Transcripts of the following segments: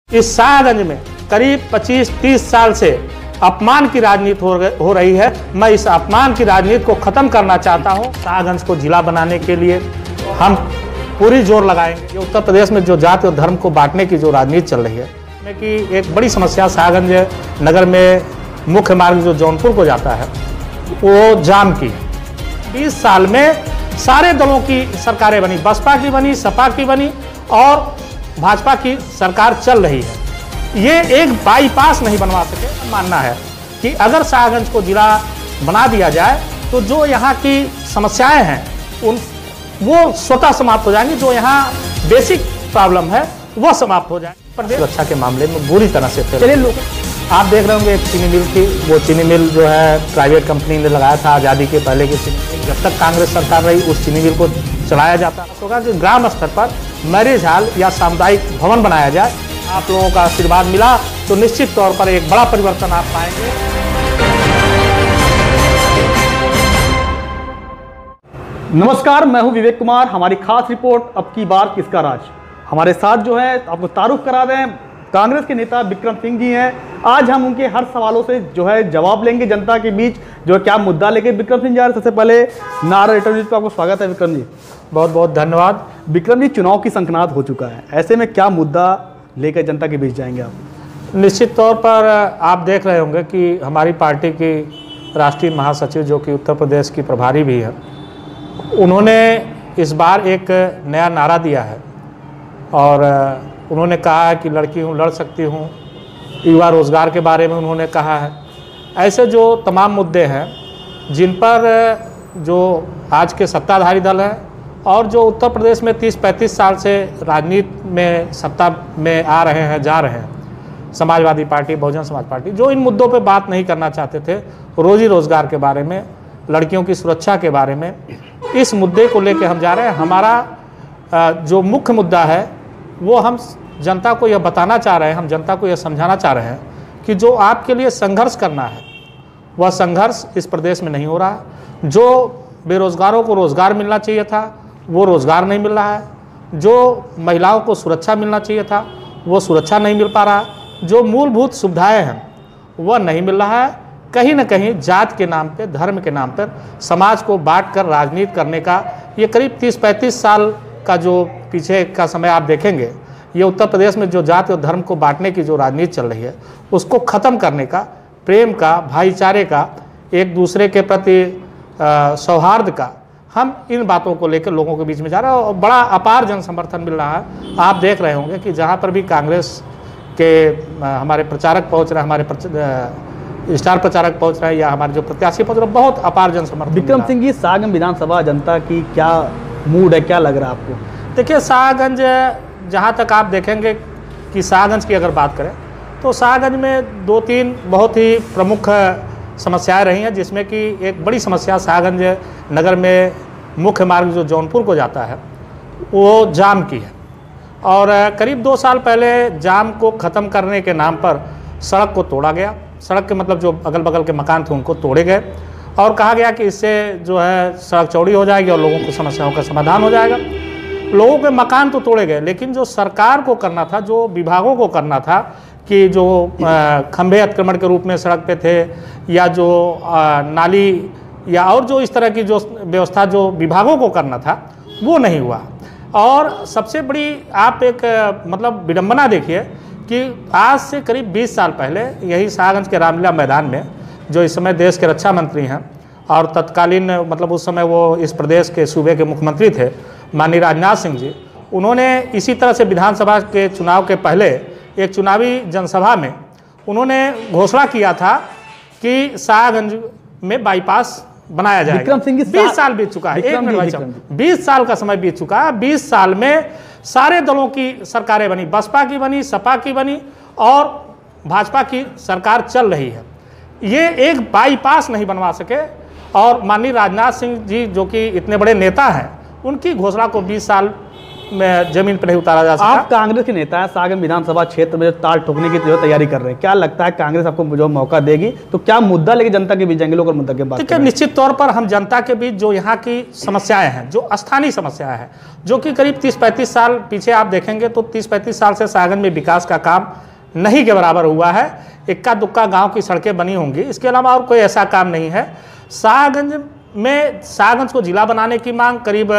इस शाहगंज में करीब 25-30 साल से अपमान की राजनीति हो रही है। मैं इस अपमान की राजनीति को खत्म करना चाहता हूं। शाहगंज को जिला बनाने के लिए हम पूरी जोर लगाएंगे। ये उत्तर प्रदेश में जो जाति और धर्म को बांटने की जो राजनीति चल रही है कि एक बड़ी समस्या शाहगंज नगर में मुख्य मार्ग जो जौनपुर को जाता है वो जाम की। 20 साल में सारे दलों की सरकारें बनी, बसपा की बनी, सपा की बनी और भाजपा की सरकार चल रही है। ये एक बाईपास नहीं बनवा सके। मानना है कि अगर शाहगंज को जिला बना दिया जाए तो जो यहाँ की समस्याएं हैं वो स्वतः समाप्त हो जाएंगी। जो यहाँ बेसिक प्रॉब्लम है वो समाप्त हो जाएगी। प्रदेश सुरक्षा के मामले में बुरी तरह से चलिए लोग आप देख रहे होंगे एक चीनी मिल थी, वो चीनी मिल जो है प्राइवेट कंपनी ने लगाया था आज़ादी के पहले की चीनी मिल। जब तक कांग्रेस सरकार रही उस चीनी मिल को चलाया जाता होगा कि ग्राम स्तर पर मैरिज हॉल या सामुदायिक भवन बनाया जाए। आप लोगों का आशीर्वाद मिला तो निश्चित तौर पर एक बड़ा परिवर्तन आप पाएंगे। नमस्कार, मैं हूं विवेक कुमार। हमारी खास रिपोर्ट अब की बार किसका राज। हमारे साथ जो है आपको तारुफ करा दें, कांग्रेस के नेता विक्रम सिंह जी हैं। आज हम उनके हर सवालों से जो है जवाब लेंगे। जनता के बीच जो है क्या मुद्दा लेके विक्रम सिंह जा रहे हैं। सबसे पहले नारा रिटर्न न्यूज़ पे आपको स्वागत है विक्रम जी। बहुत बहुत धन्यवाद। विक्रम जी, चुनाव की संकनात हो चुका है, ऐसे में क्या मुद्दा लेकर जनता के बीच जाएंगे आप? निश्चित तौर पर आप देख रहे होंगे कि हमारी पार्टी की राष्ट्रीय महासचिव जो कि उत्तर प्रदेश की प्रभारी भी है, उन्होंने इस बार एक नया नारा दिया है और उन्होंने कहा है कि लड़की हूँ लड़ सकती हूँ। युवा रोजगार के बारे में उन्होंने कहा है। ऐसे जो तमाम मुद्दे हैं जिन पर जो आज के सत्ताधारी दल हैं और जो उत्तर प्रदेश में 30-35 साल से राजनीति में सत्ता में आ रहे हैं जा रहे हैं, समाजवादी पार्टी, बहुजन समाज पार्टी, जो इन मुद्दों पे बात नहीं करना चाहते थे, रोजी रोजगार के बारे में, लड़कियों की सुरक्षा के बारे में, इस मुद्दे को लेकर हम जा रहे हैं। हमारा जो मुख्य मुद्दा है वो हम जनता को यह बताना चाह रहे हैं, हम जनता को यह समझाना चाह रहे हैं कि जो आपके लिए संघर्ष करना है वह संघर्ष इस प्रदेश में नहीं हो रहा है। जो बेरोजगारों को रोज़गार मिलना चाहिए था वो रोज़गार नहीं मिल रहा है। जो महिलाओं को सुरक्षा मिलना चाहिए था वो सुरक्षा नहीं मिल पा रहा है। जो मूलभूत सुविधाएं हैं वह नहीं मिल रहा है। कहीं ना कहीं जात के नाम पे, धर्म के नाम पर समाज को बांट कर राजनीति करने का ये करीब 30-35 साल का जो पीछे का समय आप देखेंगे, ये उत्तर प्रदेश में जो जाति और धर्म को बांटने की जो राजनीति चल रही है उसको ख़त्म करने का, प्रेम का, भाईचारे का, एक दूसरे के प्रति सौहार्द का, हम इन बातों को लेकर लोगों के बीच में जा रहे हैं और बड़ा अपार जन समर्थन मिल रहा है। आप देख रहे होंगे कि जहाँ पर भी कांग्रेस के हमारे प्रचारक पहुँच रहे हैं, हमारे स्टार प्रचारक पहुँच रहे हैं या हमारे जो प्रत्याशी पहुँच रहे हैं, बहुत अपार जन समर्थन। विक्रम सिंह जी, शाहगंज विधानसभा जनता की क्या मूड है, क्या लग रहा है आपको? देखिए, शाहगंज जहाँ तक आप देखेंगे कि शाहगंज की अगर बात करें तो शाहगंज में 2-3 बहुत ही प्रमुख समस्याएं रही हैं, जिसमें कि एक बड़ी समस्या शाहगंज नगर में मुख्य मार्ग जो जौनपुर को जाता है वो जाम की है। और करीब 2 साल पहले जाम को ख़त्म करने के नाम पर सड़क को तोड़ा गया। सड़क के मतलब जो अगल बगल के मकान थे उनको तोड़े गए और कहा गया कि इससे जो है सड़क चौड़ी हो जाएगी और लोगों को समस्याओं का समाधान हो जाएगा। लोगों के मकान तो तोड़े गए, लेकिन जो सरकार को करना था, जो विभागों को करना था कि जो खंभे अतिक्रमण के रूप में सड़क पे थे या जो नाली या और जो इस तरह की जो व्यवस्था जो विभागों को करना था वो नहीं हुआ। और सबसे बड़ी आप एक मतलब विडंबना देखिए कि आज से करीब 20 साल पहले यही शाहगंज के रामलीला मैदान में जो इस समय देश के रक्षा मंत्री हैं और तत्कालीन मतलब उस समय वो इस प्रदेश के सूबे के मुख्यमंत्री थे माननीय राजनाथ सिंह जी, उन्होंने इसी तरह से विधानसभा के चुनाव के पहले एक चुनावी जनसभा में उन्होंने घोषणा किया था कि शाहगंज में बाईपास बनाया जाएगा। विक्रम सिंह जी, 20 साल बीत चुका है। 20 साल का समय बीत चुका है। 20 साल में सारे दलों की सरकारें बनी, बसपा की बनी, सपा की बनी और भाजपा की सरकार चल रही है। ये एक बाईपास नहीं बनवा सके और माननीय राजनाथ सिंह जी जो कि इतने बड़े नेता हैं, उनकी घोषणा को 20 साल जमीन पर नहीं उतारा जा सकता। आप कांग्रेस के नेता हैं, सागर विधानसभा क्षेत्र में जो ताल ठोकने की जो तैयारी कर रहे हैं, क्या लगता है कांग्रेस आपको जो मौका देगी तो क्या मुद्दा लेके जनता के बीच जाएंगे? लोग और मुद्दा के बात देखिए, निश्चित तौर पर हम जनता के बीच जो यहाँ की समस्याएं हैं, जो स्थानीय समस्याएं हैं, जो कि करीब 30-35 साल पीछे आप देखेंगे तो 30-35 साल से सागर में विकास का काम नहीं के बराबर हुआ है। इक्का दुक्का गांव की सड़कें बनी होंगी, इसके अलावा और कोई ऐसा काम नहीं है। शाहगंज को जिला बनाने की मांग करीब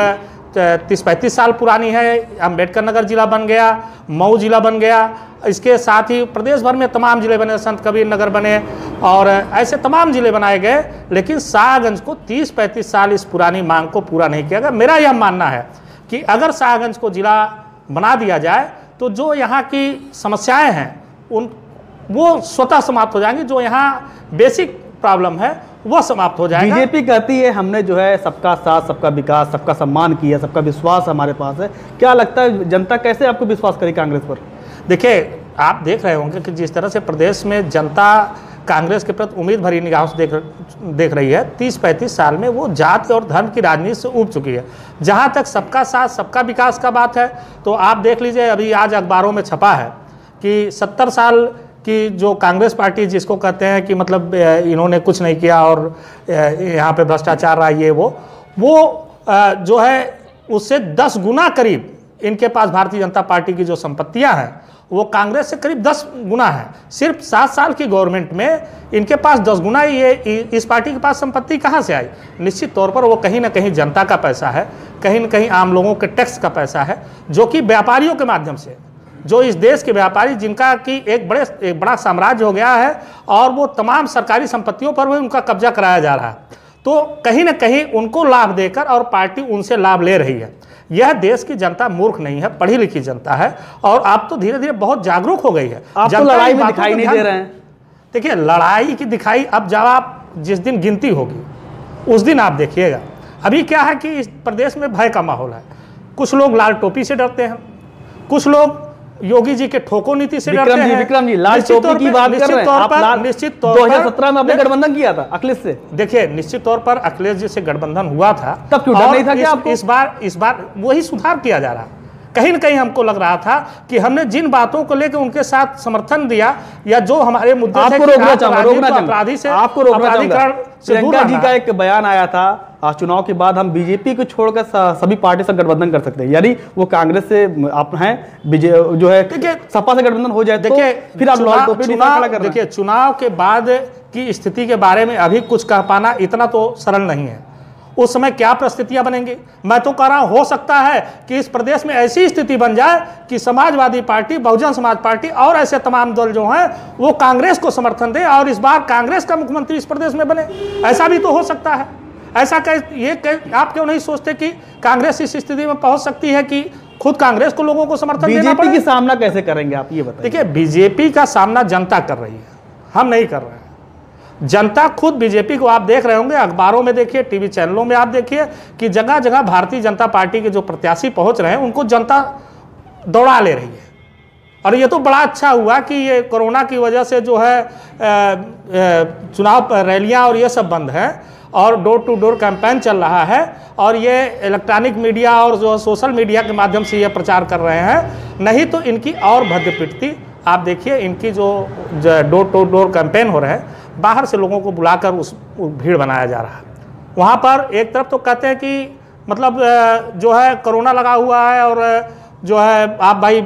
30-35 साल पुरानी है। अम्बेडकर नगर जिला बन गया, मऊ जिला बन गया, इसके साथ ही प्रदेश भर में तमाम जिले बने, संत कबीर नगर बने और ऐसे तमाम जिले बनाए गए, लेकिन शाहगंज को 30-35 साल इस पुरानी मांग को पूरा नहीं किया गया। मेरा यह मानना है कि अगर शाहगंज को जिला बना दिया जाए तो जो यहाँ की समस्याएं हैं वो स्वतः समाप्त हो जाएंगी। जो यहाँ बेसिक प्रॉब्लम है वो समाप्त हो जाएगा। बीजेपी कहती है हमने जो है सबका साथ, सबका विकास, सबका सम्मान किया, सबका विश्वास हमारे पास है। क्या लगता है जनता कैसे आपको विश्वास करे कांग्रेस पर? देखिए, आप देख रहे होंगे कि जिस तरह से प्रदेश में जनता कांग्रेस के प्रति उम्मीद भरी निगाहों से देख रही है। 30-35 साल में वो जाति और धर्म की राजनीति से ऊब चुकी है। जहाँ तक सबका साथ, सबका विकास का बात है तो आप देख लीजिए, अभी आज अखबारों में छपा है कि 70 साल कि जो कांग्रेस पार्टी जिसको कहते हैं कि मतलब इन्होंने कुछ नहीं किया और यहाँ पे भ्रष्टाचार रहा, ये वो जो है उससे 10 गुना करीब इनके पास भारतीय जनता पार्टी की जो संपत्तियां हैं वो कांग्रेस से करीब 10 गुना है। सिर्फ 7 साल की गवर्नमेंट में इनके पास 10 गुना ये इस पार्टी के पास संपत्ति कहाँ से आई? निश्चित तौर पर वो कहीं ना कहीं जनता का पैसा है, कहीं ना कहीं आम लोगों के टैक्स का पैसा है, जो कि व्यापारियों के माध्यम से, जो इस देश के व्यापारी जिनका कि एक बड़ा साम्राज्य हो गया है और वो तमाम सरकारी संपत्तियों पर भी उनका कब्जा कराया जा रहा है, तो कहीं ना कहीं उनको लाभ देकर और पार्टी उनसे लाभ ले रही है। यह देश की जनता मूर्ख नहीं है, पढ़ी लिखी जनता है और आप तो धीरे धीरे बहुत जागरूक हो गई है। आप तो लड़ाई में दिखाई नहीं दे रहे हैं। देखिए, लड़ाई की दिखाई अब जब आप जिस दिन गिनती होगी उस दिन आप देखिएगा। अभी क्या है कि इस प्रदेश में भय का माहौल है। कुछ लोग लाल टोपी से डरते हैं, कुछ लोग योगी जी के ठोको नीति से डरते हैं। विक्रम जी, लाल टोपी की बात कर रहे हैं आप। निश्चित तौर पर 2017 में आपने गठबंधन किया था अखिलेश से। देखिए, निश्चित तौर पर अखिलेश जी से गठबंधन हुआ था, तब क्यों डर नहीं था? क्या आपको इस बार वही सुधार किया जा रहा है। कहीं ना कहीं हमको लग रहा था कि हमने जिन बातों को लेकर उनके साथ समर्थन दिया या जो हमारे मुद्दे आपको रोकना चाहूंगा अपराधी से आपको रोकना चाहूंगा। प्रियंका जी का एक बयान आया था, चुनाव के बाद हम बीजेपी को छोड़कर सभी पार्टी से गठबंधन कर सकते हैं, यानी वो कांग्रेस से आप हैं जो है सपा से गठबंधन हो जाए तो फिर आप लाल टोपी खड़ा कर। देखिए, चुनाव के बाद की स्थिति के बारे में अभी कुछ कह पाना इतना तो सरल नहीं है। उस समय क्या परिस्थितियां बनेंगी, मैं तो कह रहा हूं, हो सकता है कि इस प्रदेश में ऐसी स्थिति बन जाए कि समाजवादी पार्टी, बहुजन समाज पार्टी और ऐसे तमाम दल जो हैं वो कांग्रेस को समर्थन दें और इस बार कांग्रेस का मुख्यमंत्री इस प्रदेश में बने। ऐसा भी तो हो सकता है। ऐसा आप क्यों नहीं सोचते कि कांग्रेस इस स्थिति में पहुंच सकती है कि खुद कांग्रेस को लोगों को समर्थन देना पड़े? बीजेपी की सामना कैसे करेंगे आप, ये बताइए। देखिए, बीजेपी का सामना जनता कर रही है, हम नहीं कर रहे हैं। जनता खुद बीजेपी को आप देख रहे होंगे, अखबारों में देखिए, टीवी चैनलों में आप देखिए कि जगह जगह भारतीय जनता पार्टी के जो प्रत्याशी पहुंच रहे हैं उनको जनता दौड़ा ले रही है। और ये तो बड़ा अच्छा हुआ कि ये कोरोना की वजह से जो है चुनाव रैलियां और ये सब बंद हैं और डोर टू डोर कैंपेन चल रहा है और ये इलेक्ट्रॉनिक मीडिया और जो सोशल मीडिया के माध्यम से ये प्रचार कर रहे हैं। नहीं तो इनकी और भद्द पिटती। आप देखिए, इनकी जो डोर टू डोर कैंपेन हो रहे हैं, बाहर से लोगों को बुलाकर उस भीड़ बनाया जा रहा है। वहाँ पर एक तरफ तो कहते हैं कि मतलब जो है कोरोना लगा हुआ है और जो है आप भाई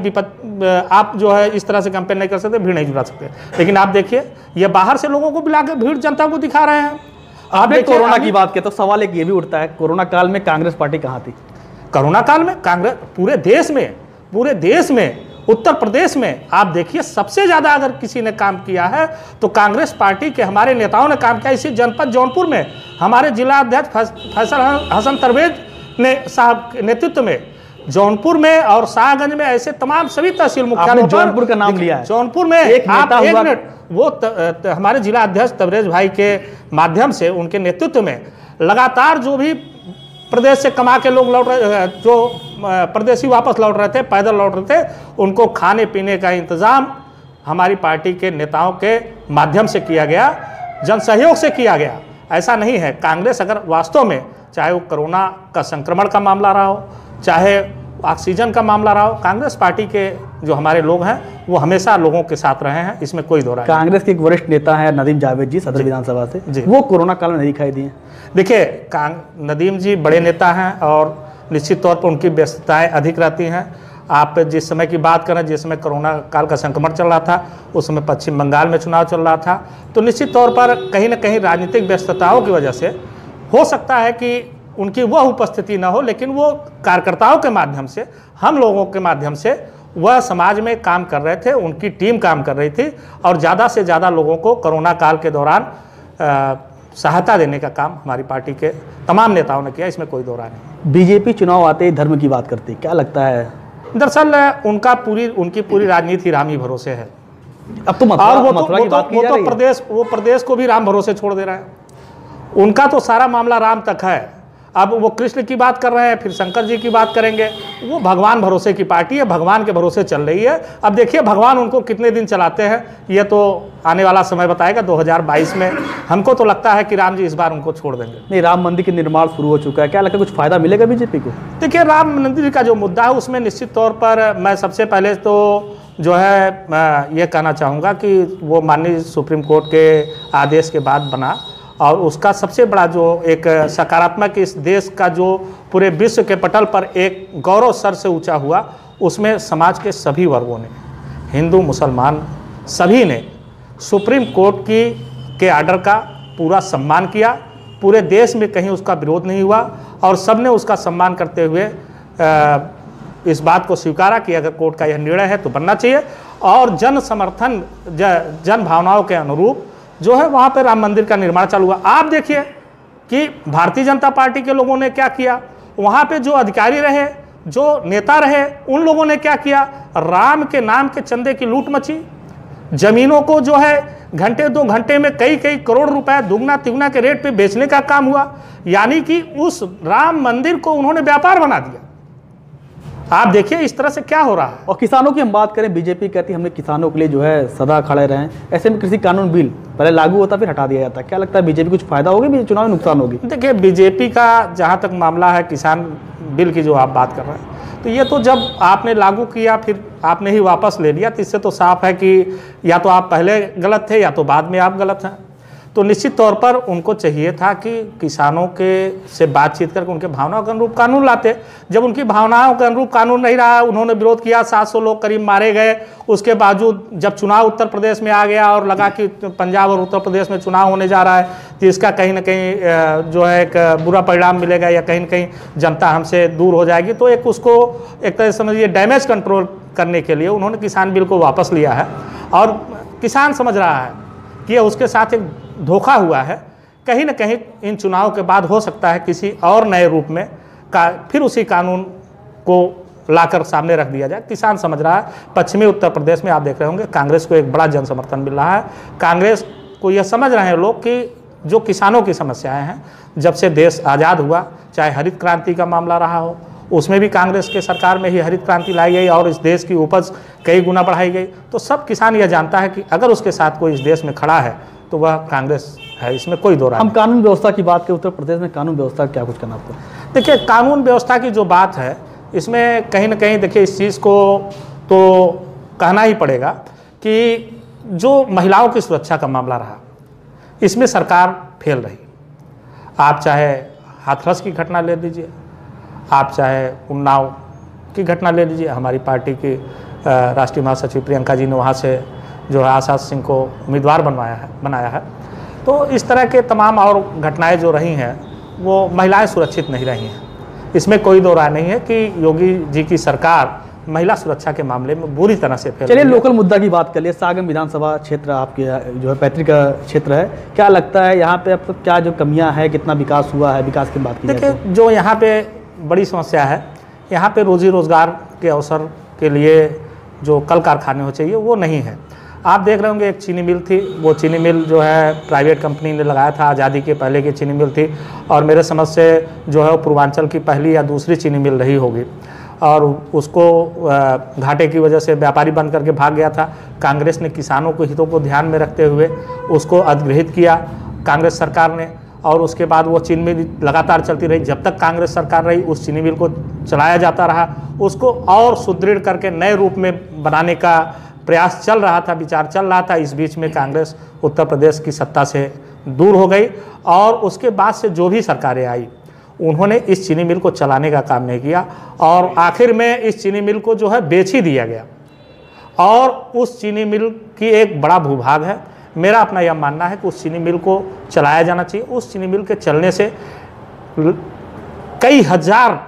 आप जो है इस तरह से कैंपेन नहीं कर सकते, भीड़ नहीं जुड़ा सकते। लेकिन आप देखिए, ये बाहर से लोगों को बुलाकर भीड़ जनता को दिखा रहे हैं। आपने कोरोना की बात की तो सवाल एक ये भी उठता है, कोरोना काल में कांग्रेस पार्टी कहाँ थी? कोरोना काल में कांग्रेस पूरे देश में उत्तर प्रदेश में आप देखिए, सबसे ज्यादा अगर किसी ने काम किया है तो कांग्रेस पार्टी के हमारे नेताओं ने काम किया। इसी जनपद जौनपुर में हमारे जिला अध्यक्ष फैसल हसन तरवेज ने साहब के नेतृत्व में जौनपुर में और शाहगंज में ऐसे तमाम सभी तहसील मुख्यालयों पर जौनपुर का नाम लिया है। जौनपुर में एक मिनट, वो हमारे जिला अध्यक्ष तबरेज भाई के माध्यम से उनके नेतृत्व में लगातार जो भी प्रदेश से कमा के लोग लौट रहे, जो प्रदेशी वापस लौट रहे थे, पैदल लौट रहे थे, उनको खाने पीने का इंतजाम हमारी पार्टी के नेताओं के माध्यम से किया गया, जन सहयोग से किया गया। ऐसा नहीं है, कांग्रेस अगर वास्तव में चाहे वो कोरोना का संक्रमण का मामला रहा हो, चाहे ऑक्सीजन का मामला रहा हो, कांग्रेस पार्टी के जो हमारे लोग हैं वो हमेशा लोगों के साथ रहे हैं, इसमें कोई दो राय नहीं। कांग्रेस के एक वरिष्ठ नेता है नदीम जावेद जी, सदर विधानसभा से, वो कोरोना काल में नहीं दिखाई दिए। देखिए, नदीम जी बड़े नेता हैं और निश्चित तौर पर उनकी व्यस्तताएं अधिक रहती हैं। आप जिस समय की बात करें, जिस समय कोरोना काल का संक्रमण चल रहा था, उस समय पश्चिम बंगाल में चुनाव चल रहा था, तो निश्चित तौर पर कहीं ना कहीं राजनीतिक व्यस्तताओं की वजह से हो सकता है कि उनकी वह उपस्थिति न हो, लेकिन वो कार्यकर्ताओं के माध्यम से, हम लोगों के माध्यम से वह समाज में काम कर रहे थे, उनकी टीम काम कर रही थी और ज़्यादा से ज़्यादा लोगों को कोरोना काल के दौरान सहायता देने का काम हमारी पार्टी के तमाम नेताओं ने किया, इसमें कोई दो राय नहीं। बीजेपी चुनाव आते ही धर्म की बात करती, क्या लगता है? दरअसल उनकी पूरी राजनीति राम ही भरोसे है। अब तो वो प्रदेश को भी राम भरोसे छोड़ दे रहा है। उनका तो सारा मामला राम तक है। अब वो कृष्ण की बात कर रहे हैं, फिर शंकर जी की बात करेंगे। वो भगवान भरोसे की पार्टी है, भगवान के भरोसे चल रही है। अब देखिए भगवान उनको कितने दिन चलाते हैं, ये तो आने वाला समय बताएगा 2022 में। हमको तो लगता है कि राम जी इस बार उनको छोड़ देंगे। नहीं, राम मंदिर का निर्माण शुरू हो चुका है, क्या लगता है कुछ फायदा मिलेगा बीजेपी को? देखिए, राम मंदिर का जो मुद्दा है उसमें निश्चित तौर पर मैं सबसे पहले तो जो है ये कहना चाहूँगा कि वो माननीय सुप्रीम कोर्ट के आदेश के बाद बना और उसका सबसे बड़ा जो एक सकारात्मक इस देश का जो पूरे विश्व के पटल पर एक गौरव सर से ऊंचा हुआ, उसमें समाज के सभी वर्गों ने, हिंदू मुसलमान सभी ने सुप्रीम कोर्ट के आर्डर का पूरा सम्मान किया। पूरे देश में कहीं उसका विरोध नहीं हुआ और सबने उसका सम्मान करते हुए इस बात को स्वीकारा कि अगर कोर्ट का यह निर्णय है तो बनना चाहिए और जन समर्थन जन भावनाओं के अनुरूप जो है वहाँ पे राम मंदिर का निर्माण चालू हुआ। आप देखिए कि भारतीय जनता पार्टी के लोगों ने क्या किया, वहाँ पे जो अधिकारी रहे, जो नेता रहे, उन लोगों ने क्या किया, राम के नाम के चंदे की लूट मची। जमीनों को जो है घंटे 2 घंटे में कई करोड़ रुपए दुगना तिगुना के रेट पे बेचने का काम हुआ। यानी कि उस राम मंदिर को उन्होंने व्यापार बना दिया। आप देखिए इस तरह से क्या हो रहा है। और किसानों की हम बात करें, बीजेपी कहती है हमने किसानों के लिए जो है सदा खड़े रहें। ऐसे में कृषि कानून बिल पहले लागू होता फिर हटा दिया जाता, क्या लगता है बीजेपी कुछ फायदा होगी, चुनाव में नुकसान होगी? देखिए, बीजेपी का जहाँ तक मामला है किसान बिल की जो आप बात कर रहे हैं, तो ये तो जब आपने लागू किया फिर आपने ही वापस ले लिया, तो इससे तो साफ है कि या तो आप पहले गलत थे या तो बाद में आप गलत हैं। तो निश्चित तौर पर उनको चाहिए था कि किसानों के से बातचीत करके उनके भावनाओं के अनुरूप कानून लाते। जब उनकी भावनाओं के अनुरूप कानून नहीं रहा, उन्होंने विरोध किया, 700 लोग करीब मारे गए। उसके बावजूद जब चुनाव उत्तर प्रदेश में आ गया और लगा कि पंजाब और उत्तर प्रदेश में चुनाव होने जा रहा है तो इसका कहीं ना कहीं जो है एक बुरा परिणाम मिलेगा या कहीं ना कहीं जनता हमसे दूर हो जाएगी, तो एक उसको एक तरह से समझिए डैमेज कंट्रोल करने के लिए उन्होंने किसान बिल को वापस लिया है। और किसान समझ रहा है कि उसके साथ एक धोखा हुआ है। कहीं ना कहीं इन चुनाव के बाद हो सकता है किसी और नए रूप में फिर उसी कानून को लाकर सामने रख दिया जाए। किसान समझ रहा है। पश्चिमी उत्तर प्रदेश में आप देख रहे होंगे कांग्रेस को एक बड़ा जन समर्थन मिल रहा है। कांग्रेस को यह समझ रहे हैं लोग कि जो किसानों की समस्याएं हैं, जब से देश आज़ाद हुआ, चाहे हरित क्रांति का मामला रहा हो, उसमें भी कांग्रेस के सरकार में ही हरित क्रांति लाई गई और इस देश की उपज कई गुना बढ़ाई गई। तो सब किसान यह जानता है कि अगर उसके साथ कोई इस देश में खड़ा है तो वह कांग्रेस है, इसमें कोई दो राय हम कानून व्यवस्था की बात करें, उत्तर प्रदेश में कानून व्यवस्था क्या कुछ करना आपको? देखिए, कानून व्यवस्था की जो बात है इसमें कहीं ना कहीं देखिए इस चीज़ को तो कहना ही पड़ेगा कि जो महिलाओं की सुरक्षा का मामला रहा, इसमें सरकार फेल रही। आप चाहे हाथरस की घटना ले लीजिए, आप चाहे उन्नाव की घटना ले लीजिए, हमारी पार्टी की राष्ट्रीय महासचिव प्रियंका जी ने वहाँ से जो है आशा सिंह को उम्मीदवार बनाया है। तो इस तरह के तमाम और घटनाएं जो रही हैं वो महिलाएं सुरक्षित नहीं रही हैं। इसमें कोई दो राय नहीं है कि योगी जी की सरकार महिला सुरक्षा के मामले में बुरी तरह से फेल। चलिए लोकल मुद्दा की बात कर लिए। सागम विधानसभा क्षेत्र आपके जो है पैतृक क्षेत्र है, क्या लगता है यहाँ पे अब तक क्या जो कमियाँ हैं, कितना विकास हुआ है? विकास की बात की देखिए, जो यहाँ पे बड़ी समस्या है, यहाँ पे रोजी रोजगार के अवसर के लिए जो कल कारखाने हो चाहिए वो नहीं है। आप देख रहे होंगे एक चीनी मिल थी, वो चीनी मिल जो है प्राइवेट कंपनी ने लगाया था, आज़ादी के पहले की चीनी मिल थी और मेरे समझ से जो है वो पूर्वांचल की पहली या दूसरी चीनी मिल रही होगी और उसको घाटे की वजह से व्यापारी बंद करके भाग गया था। कांग्रेस ने किसानों के हितों को ध्यान में रखते हुए उसको अधिग्रहित किया कांग्रेस सरकार ने, और उसके बाद वो चीनी मिल लगातार चलती रही। जब तक कांग्रेस सरकार रही उस चीनी मिल को चलाया जाता रहा, उसको और सुदृढ़ करके नए रूप में बनाने का प्रयास चल रहा था, विचार चल रहा था। इस बीच में कांग्रेस उत्तर प्रदेश की सत्ता से दूर हो गई और उसके बाद से जो भी सरकारें आई उन्होंने इस चीनी मिल को चलाने का काम नहीं किया और आखिर में इस चीनी मिल को जो है बेच ही दिया गया। और उस चीनी मिल की एक बड़ा भूभाग है। मेरा अपना यह मानना है कि उस चीनी मिल को चलाया जाना चाहिए। उस चीनी मिल के चलने से कई हजार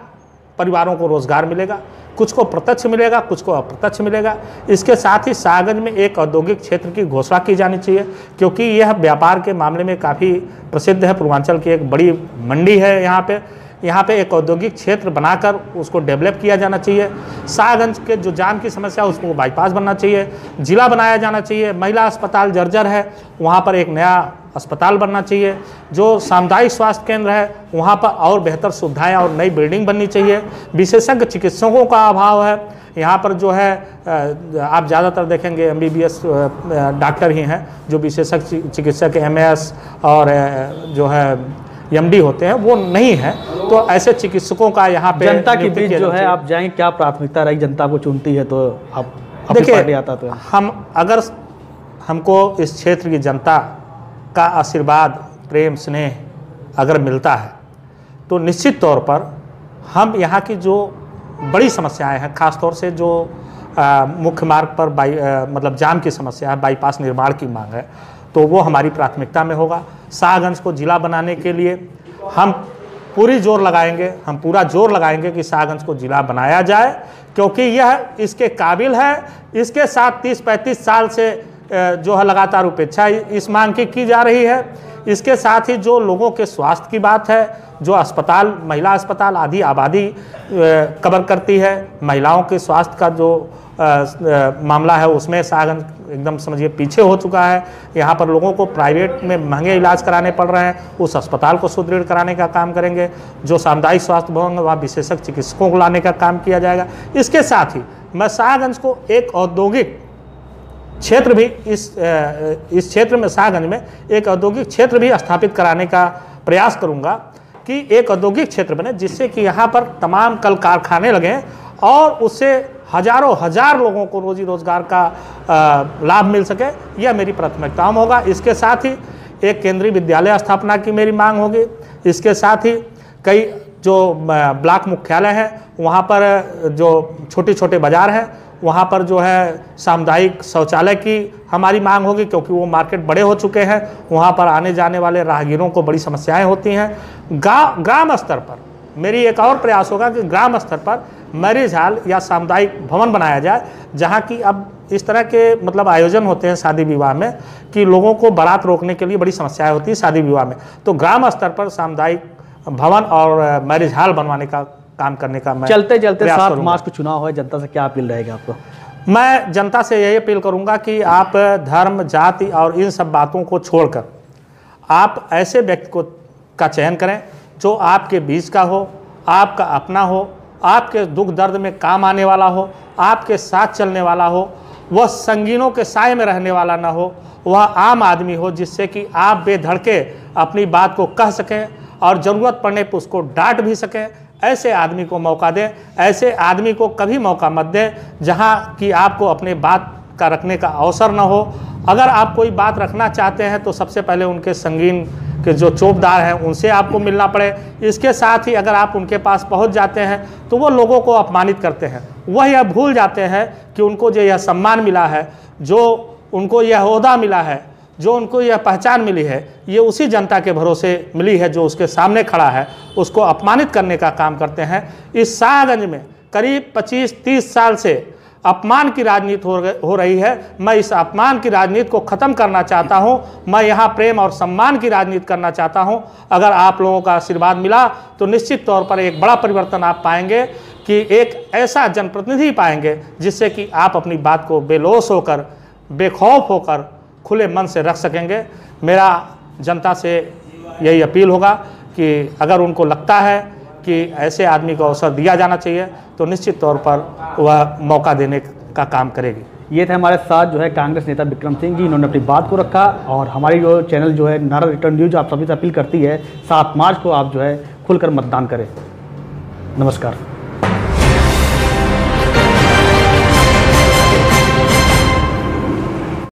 परिवारों को रोजगार मिलेगा, कुछ को प्रत्यक्ष मिलेगा, कुछ को अप्रत्यक्ष मिलेगा। इसके साथ ही शाहगंज में एक औद्योगिक क्षेत्र की घोषणा की जानी चाहिए, क्योंकि यह व्यापार के मामले में काफ़ी प्रसिद्ध है। पूर्वांचल की एक बड़ी मंडी है यहाँ पे एक औद्योगिक क्षेत्र बनाकर उसको डेवलप किया जाना चाहिए। शाहगंज के जो जाम की समस्या है उसको बाईपास बनना चाहिए, जिला बनाया जाना चाहिए। महिला अस्पताल जर्जर है, वहाँ पर एक नया अस्पताल बनना चाहिए। जो सामुदायिक स्वास्थ्य केंद्र है वहाँ पर और बेहतर सुविधाएं और नई बिल्डिंग बननी चाहिए। विशेषज्ञ चिकित्सकों का अभाव है यहाँ पर, जो है आप ज़्यादातर देखेंगे MBBS डॉक्टर ही हैं, जो विशेषज्ञ चिकित्सक MS और जो है MD होते हैं वो नहीं है। तो ऐसे चिकित्सकों का यहाँ पे जनता के बीच जो है आप जाएंगे, क्या प्राथमिकता रही? जनता को चुनती है तो आप देखिए, आता तो अगर हमको इस क्षेत्र की जनता का आशीर्वाद, प्रेम, स्नेह अगर मिलता है तो निश्चित तौर पर हम यहाँ की जो बड़ी समस्याएं हैं, ख़ासतौर से जो मुख्य मार्ग पर मतलब जाम की समस्या है, बाईपास निर्माण की मांग है, तो वो हमारी प्राथमिकता में होगा। शाहगंज को जिला बनाने के लिए हम पूरा जोर लगाएंगे कि शाहगंज को जिला बनाया जाए, क्योंकि यह इसके काबिल है। इसके साथ 30-35 साल से जो है लगातार उपेक्षा इस मांग की जा रही है। इसके साथ ही जो लोगों के स्वास्थ्य की बात है, जो अस्पताल, महिला अस्पताल आधी आबादी कवर करती है, महिलाओं के स्वास्थ्य का जो मामला है उसमें शाहगंज एकदम समझिए पीछे हो चुका है। यहाँ पर लोगों को प्राइवेट में महंगे इलाज कराने पड़ रहे हैं, उस अस्पताल को सुदृढ़ कराने का काम करेंगे। जो सामुदायिक स्वास्थ्य भवन वहाँ विशेषज्ञ चिकित्सकों को लाने का काम किया जाएगा। इसके साथ ही मैं शाहगंज को एक औद्योगिक क्षेत्र भी इस क्षेत्र में, शाहगंज में एक औद्योगिक क्षेत्र भी स्थापित कराने का प्रयास करूँगा कि एक औद्योगिक क्षेत्र बने जिससे कि यहाँ पर तमाम कल कारखाने लगें और उससे हजारों हजार लोगों को रोजी रोजगार का लाभ मिल सके। यह मेरी प्राथमिकताओं में होगा। इसके साथ ही एक केंद्रीय विद्यालय स्थापना की मेरी मांग होगी। इसके साथ ही कई जो ब्लॉक मुख्यालय हैं वहाँ पर जो छोटे छोटे बाज़ार हैं वहाँ पर जो है सामुदायिक शौचालय की हमारी मांग होगी, क्योंकि वो मार्केट बड़े हो चुके हैं। वहाँ पर आने जाने वाले राहगीरों को बड़ी समस्याएं होती हैं। ग्राम स्तर पर मेरी एक और प्रयास होगा कि ग्राम स्तर पर मैरिज हॉल या सामुदायिक भवन बनाया जाए, जहाँ की अब इस तरह के मतलब आयोजन होते हैं शादी विवाह में कि लोगों को बारात रोकने के लिए बड़ी समस्याएं होती है शादी विवाह में। तो ग्राम स्तर पर सामुदायिक भवन और मैरिज हॉल बनवाने का काम करने का मैं चलते 7 मार्च को चुनाव है, जनता से क्या अपील रहेगा आपको? मैं जनता से यही अपील करूंगा कि आप धर्म, जाति और इन सब बातों को छोड़कर आप ऐसे व्यक्ति का चयन करें जो आपके बीच का हो, आपका अपना हो, आपके दुख दर्द में काम आने वाला हो, आपके साथ चलने वाला हो, वह संगीनों के साए में रहने वाला ना हो, वह आम आदमी हो जिससे कि आप बेधड़के अपनी बात को कह सकें और ज़रूरत पड़ने पर उसको डांट भी सकें। ऐसे आदमी को मौका दें। ऐसे आदमी को कभी मौका मत दें जहां कि आपको अपने बात का रखने का अवसर न हो। अगर आप कोई बात रखना चाहते हैं तो सबसे पहले उनके संगीन के जो चौकीदार हैं उनसे आपको मिलना पड़े। इसके साथ ही अगर आप उनके पास पहुंच जाते हैं तो वो लोगों को अपमानित करते हैं। वह यह भूल जाते हैं कि उनको जो यह सम्मान मिला है, जो उनको यह ओहदा मिला है, जो उनको यह पहचान मिली है, ये उसी जनता के भरोसे मिली है जो उसके सामने खड़ा है। उसको अपमानित करने का काम करते हैं। इस शाहगंज में करीब 25-30 साल से अपमान की राजनीति हो रही है। मैं इस अपमान की राजनीति को ख़त्म करना चाहता हूं। मैं यहाँ प्रेम और सम्मान की राजनीति करना चाहता हूं। अगर आप लोगों का आशीर्वाद मिला तो निश्चित तौर पर एक बड़ा परिवर्तन आप पाएंगे कि एक ऐसा जनप्रतिनिधि पाएंगे जिससे कि आप अपनी बात को बेलोस होकर, बेखौफ होकर, खुले मन से रख सकेंगे। मेरा जनता से यही अपील होगा कि अगर उनको लगता है कि ऐसे आदमी को अवसर दिया जाना चाहिए तो निश्चित तौर पर वह मौका देने का काम करेगी। ये थे हमारे साथ जो है कांग्रेस नेता विक्रम सिंह जी। इन्होंने अपनी बात को रखा और हमारी जो चैनल जो है नारा रिटर्न न्यूज आप सभी से अपील करती है 7 मार्च को आप जो है खुलकर मतदान करें। नमस्कार।